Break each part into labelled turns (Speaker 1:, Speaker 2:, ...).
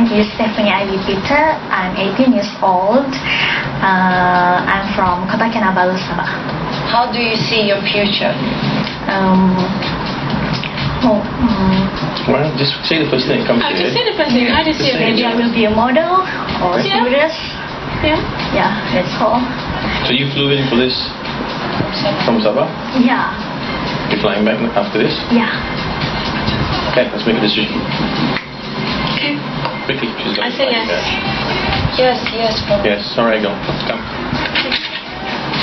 Speaker 1: name is Stephanie Ivy Peter. I'm 18 years old. I'm from Kota Kinabalu, Sabah.
Speaker 2: How do you see your future?
Speaker 3: Well, just say the first thing that comes to you.
Speaker 4: Just say the first thing. I just say
Speaker 1: Maybe I will be a model or a stewardess.
Speaker 4: Yeah.
Speaker 1: Yeah, that's all.
Speaker 3: So you flew in for this from Sabah?
Speaker 1: Yeah.
Speaker 3: You're flying back after this?
Speaker 1: Yeah.
Speaker 3: Okay, let's make a decision.
Speaker 4: Okay.
Speaker 3: Quickly.
Speaker 4: I say yes.
Speaker 2: Yes, probably.
Speaker 3: Yes, alright, go. Come.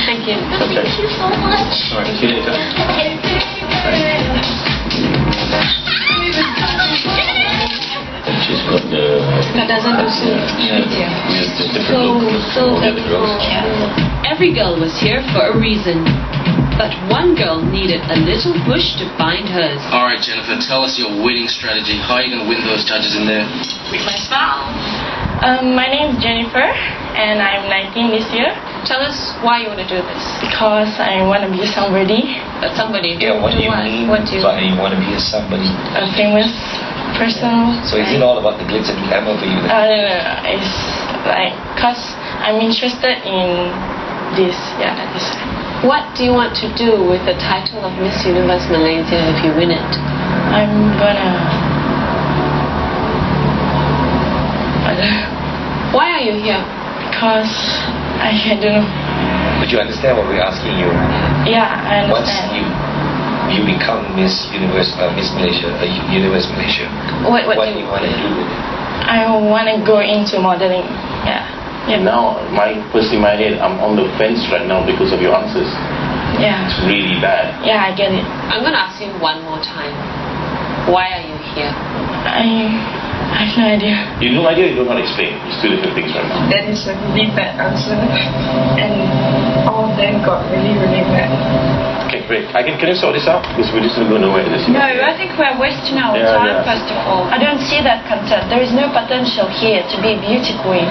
Speaker 4: Thank you.
Speaker 3: Okay.
Speaker 1: Thank you so much.
Speaker 3: Alright, see you later. She's got the...
Speaker 4: That doesn't do so.
Speaker 3: Just different look from all the other girls.
Speaker 4: Every girl was here for a reason. But one girl needed a little push to find hers.
Speaker 5: Alright, Jennifer, tell us your winning strategy. How are you going to win those judges in there?
Speaker 4: With my smile.
Speaker 6: My name is Jennifer, and I'm 19 this year.
Speaker 4: Tell us why you want to do this.
Speaker 6: Because I want to be somebody,
Speaker 4: But somebody.
Speaker 7: Yeah, what do you mean
Speaker 4: What do you
Speaker 7: by you want to be a somebody?
Speaker 6: a famous person.
Speaker 7: So is it all about the glitz and glamour for you?
Speaker 6: No. It's like, because I'm interested in this. Yeah, this.
Speaker 4: What do you want to do with the title of Miss Universe Malaysia if you win it?
Speaker 6: I'm gonna...
Speaker 4: Why are you here?
Speaker 6: Because I don't know.
Speaker 7: But you understand what we're asking you?
Speaker 6: Yeah, I
Speaker 7: Once
Speaker 6: understand.
Speaker 7: you become Miss Universe, Miss Malaysia, Universe Malaysia,
Speaker 4: What
Speaker 7: what
Speaker 4: do
Speaker 7: do you want to do with it?
Speaker 6: I want to go into modeling. Yeah.
Speaker 3: Now, personally, my head, I'm on the fence right now because of your answers.
Speaker 6: Yeah.
Speaker 3: It's really bad.
Speaker 6: Yeah, I get it.
Speaker 4: I'm going to ask you one more time. Why are you here?
Speaker 6: I have no idea.
Speaker 3: You have no idea, you don't know how to explain. It's two different things right now.
Speaker 6: That is a really bad answer, and all of them got really, really bad.
Speaker 3: Okay, great. Can you sort this out? Because we're just going to go nowhere in this.
Speaker 2: No, I think we're wasting our time, first of all. I don't see that content. There is no potential here to be a beauty queen,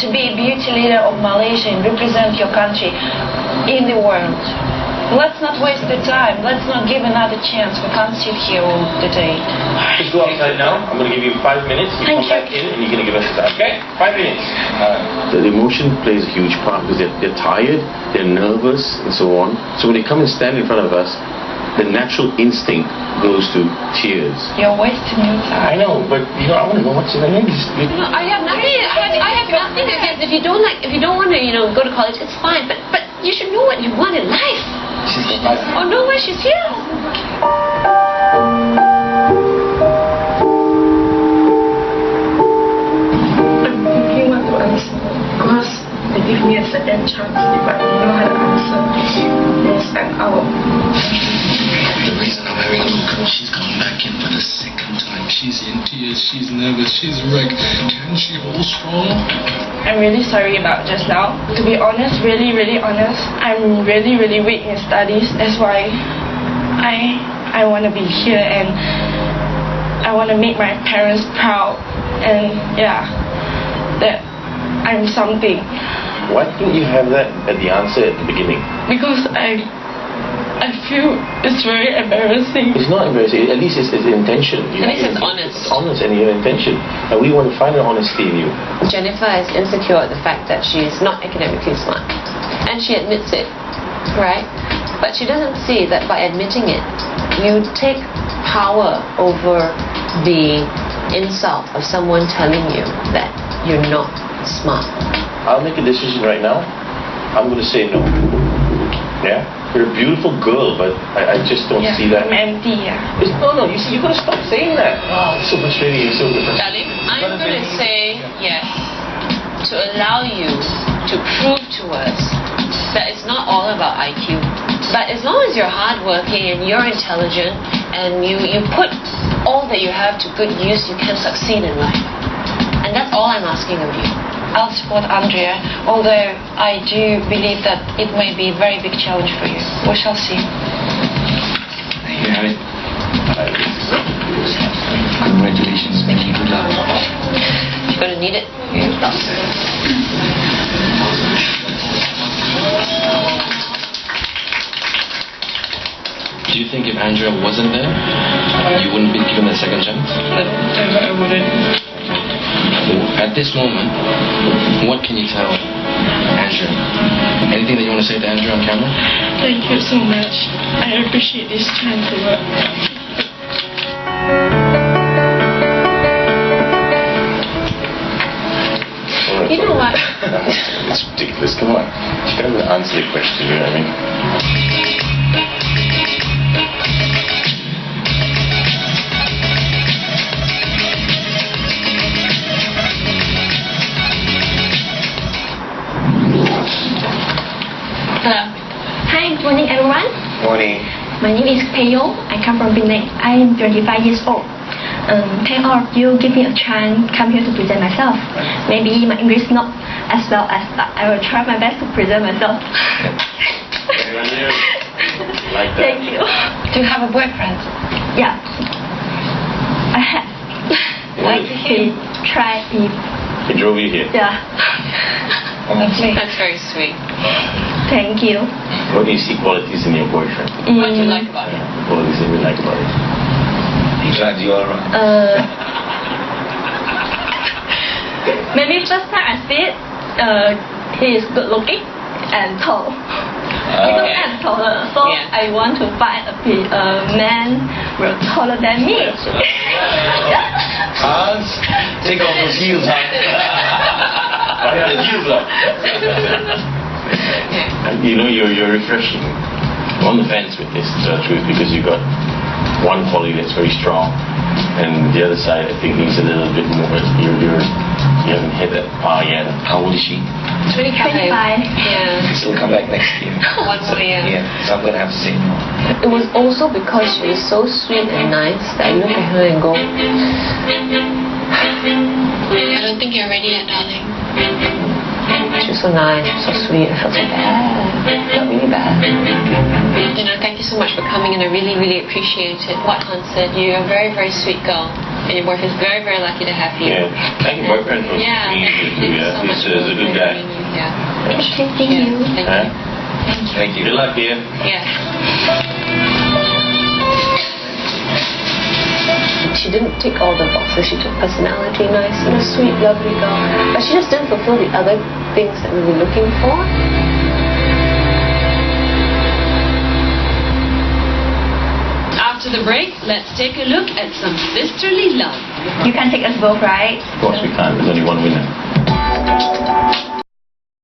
Speaker 2: to be a beauty leader of Malaysia and represent your country in the world. Let's not waste the time. Let's not give another chance. We can't sit here all the day.
Speaker 3: Just go outside now. I'm going to give you 5 minutes. You come back in and you're going to give us the time. Okay? 5 minutes. The emotion plays a huge part because they're tired, they're nervous, and so on. So when they come and stand in front of us, the natural instinct goes to tears.
Speaker 2: You're wasting your time.
Speaker 3: I know, but I want to know what's in the next.
Speaker 4: No, I have nothing. I have nothing against. If you don't want to, go to college, it's fine. But you should know what you want in life. Oh no, where she's here.
Speaker 6: I really want to answer because they give me a second chance if I don't know how to answer. Yes, I'm out.
Speaker 5: The reason I'm having a look, she's coming back in for the second time. She's in tears, she's nervous, she's wrecked. Can she hold strong?
Speaker 6: I'm really sorry about just now. To be honest, really, really honest, I'm really, really weak in studies. That's why I want to be here and I want to make my parents proud. And yeah, that I'm something.
Speaker 3: Why didn't you have that at the answer at the beginning?
Speaker 6: Because I feel it's very embarrassing.
Speaker 3: It's not embarrassing. At least it's intention.
Speaker 4: At least it's honest.
Speaker 3: It's honest and your intention. And we want to find an honesty in you.
Speaker 4: Jennifer is insecure at the fact that she's not academically smart. And she admits it, right? But she doesn't see that by admitting it, you take power over the insult of someone telling you that you're not smart.
Speaker 3: I'll make a decision right now. I'm going to say no. Yeah? You're a beautiful girl, but I just don't see that.
Speaker 6: I'm empty, yeah.
Speaker 3: No, you see, you've got to stop saying that. Oh, it's so frustrating. You're so different.
Speaker 4: Darling, I'm going to say yes to allow you to prove to us that it's not all about IQ. But as long as you're hardworking and you're intelligent and you put all that you have to good use, you can succeed in life. And that's all I'm asking of you.
Speaker 2: I'll support Andrea, although I do believe that it may be a very big challenge for you. We shall see.
Speaker 7: There you have it. Congratulations. Thank you. Good luck.
Speaker 4: You're going to need it.
Speaker 5: Do you think if Andrea wasn't there, you wouldn't be given a second chance?
Speaker 6: I wouldn't.
Speaker 5: At this moment, what can you tell Andrea? Anything that you want to say to Andrea on camera?
Speaker 6: Thank you so much. I appreciate this chance to work.
Speaker 4: You know what?
Speaker 3: It's ridiculous. Come on. You gotta answer the question, you know what I mean?
Speaker 8: Hello. Hi, good morning everyone.
Speaker 7: Morning.
Speaker 8: My name is Peyo. I come from Penang. I am 25 years old. Thank all of you give me a chance come here to present myself. Maybe my English not as well as I will try my best to present myself.
Speaker 3: Like that.
Speaker 8: Thank you.
Speaker 2: Do you have a boyfriend?
Speaker 8: Yeah. I have.
Speaker 2: Like
Speaker 8: He tried it.
Speaker 3: He drove you here.
Speaker 8: Yeah.
Speaker 4: That's very sweet.
Speaker 8: Thank you.
Speaker 3: What do you see qualities in your boyfriend?
Speaker 4: What do you like about it?
Speaker 3: Qualities that you like about it?
Speaker 7: He glad you are around.
Speaker 8: Maybe first time I see it, he is good looking and tall. Because I'm taller, so
Speaker 4: Yeah.
Speaker 8: I want to find a man taller than me.
Speaker 7: Hans, take off those heels, Hans.
Speaker 3: Oh, yeah, the heels up. You know, you're refreshing. I'm on the fence with this, to tell the truth, because you got one quality that's very strong, and the other side I think needs a little bit more. You haven't hit that par yet.
Speaker 7: How old is she?
Speaker 4: 25.
Speaker 8: 25.
Speaker 4: Yeah.
Speaker 7: She'll come back next year.
Speaker 4: One more year.
Speaker 7: Yeah, so I'm gonna have to say no.
Speaker 4: It was also because she is so sweet and nice that I look at her and go, I don't think you're ready yet, darling. She's so nice, so sweet. I felt so bad. Not really bad. You know, thank you so much for coming, and I really, really appreciate it. What Hans said, you're a very, very sweet girl, and your boyfriend's very, very lucky to have you.
Speaker 3: Yeah, thank you, boyfriend, for
Speaker 4: Yeah,
Speaker 3: being
Speaker 4: thank
Speaker 3: here
Speaker 4: you
Speaker 3: too.
Speaker 4: so
Speaker 3: Yeah,
Speaker 4: much.
Speaker 3: he's a good guy.
Speaker 4: Yeah.
Speaker 8: Thank you.
Speaker 4: Thank
Speaker 3: Huh?
Speaker 4: you.
Speaker 7: Thank you.
Speaker 3: Good luck, dear.
Speaker 4: Yeah. She didn't tick all the boxes. She took personality, nice, and a sweet, lovely girl. But she just didn't fulfill the other things that we were looking for. After the break, let's take a look at some sisterly love.
Speaker 8: You can take us both, right?
Speaker 3: Of course we can. There's only one winner.